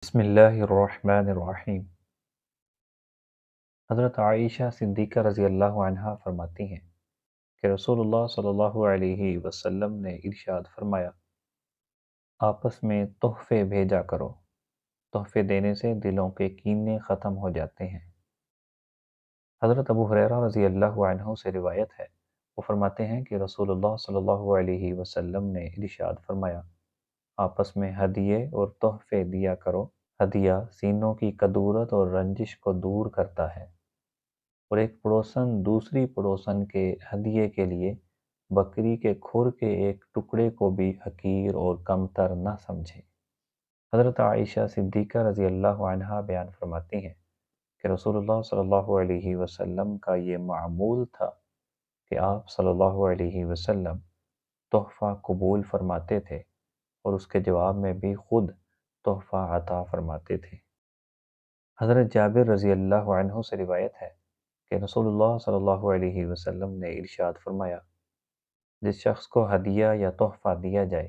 بسم اللہ الرحمن الرحیم۔ حضرت عائشہ صدیقہ رضی اللہ عنہا فرماتی ہیں کہ رسول اللہ صلی اللہ علیہ وسلم نے ارشاد فرمایا، آپس میں تحفے بھیجا کرو، تحفے دینے سے دلوں کے کینے ختم ہو جاتے ہیں۔ حضرت ابو ہریرہ رضی اللہ عنہ سے روایت ہے، وہ فرماتے ہیں کہ رسول اللہ صلی اللہ علیہ وسلم نے ارشاد فرمایا، آپس میں ہدیے اور تحفے دیا کرو، ہدیہ سینوں کی کدورت اور رنجش کو دور کرتا ہے، اور ایک پڑوسن دوسری پڑوسن کے ہدیے کے لیے بکری کے کھر کے ایک ٹکڑے کو بھی حقیر اور کمتر نہ سمجھے۔ حضرت عائشہ صدیقہ رضی اللہ عنہا بیان فرماتی ہیں کہ رسول اللہ صلی اللہ علیہ وسلم کا یہ معمول تھا کہ آپ صلی اللہ علیہ وسلم تحفہ قبول فرماتے تھے اور اس کے جواب میں بھی خود تحفہ عطا فرماتے تھے۔ حضرت جابر رضی اللہ عنہ سے روایت ہے کہ رسول اللہ صلی اللہ علیہ وسلم نے ارشاد فرمایا، جس شخص کو ہدیہ یا تحفہ دیا جائے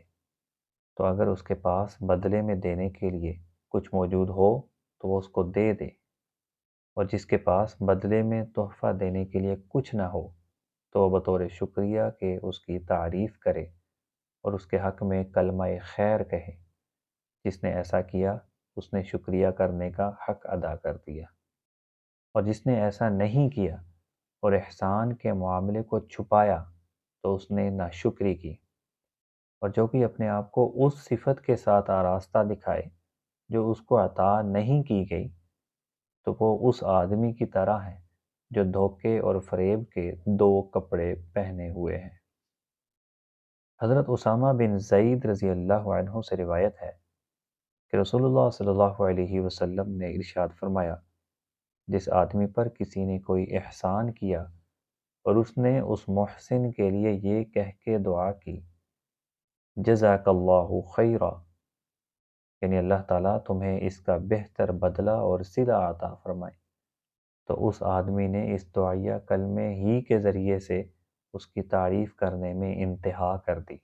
تو اگر اس کے پاس بدلے میں دینے کے لیے کچھ موجود ہو تو وہ اس کو دے دے، اور جس کے پاس بدلے میں تحفہ دینے کے لیے کچھ نہ ہو تو وہ بطور شکریہ کے اس کی تعریف کرے اور اس کے حق میں کلمہ خیر کہے۔ جس نے ایسا کیا اس نے شکریہ کرنے کا حق ادا کر دیا، اور جس نے ایسا نہیں کیا اور احسان کے معاملے کو چھپایا تو اس نے ناشکری کی۔ اور جو کہ اپنے آپ کو اس صفت کے ساتھ آراستہ دکھائے جو اس کو عطا نہیں کی گئی تو وہ اس آدمی کی طرح ہے جو دھوکے اور فریب کے دو کپڑے پہنے ہوئے ہیں۔ حضرت اسامہ بن زید رضی اللہ عنہ سے روایت ہے کہ رسول اللہ صلی اللہ علیہ وسلم نے ارشاد فرمایا، جس آدمی پر کسی نے کوئی احسان کیا اور اس نے اس محسن کے لیے یہ کہہ کے دعا کی، جزاک اللہ خیرا، یعنی اللہ تعالیٰ تمہیں اس کا بہتر بدلہ اور صلہ عطا فرمائے، تو اس آدمی نے اس دعائیہ کلمے ہی کے ذریعے سے اس کی تعریف کرنے میں انتہا کر دی۔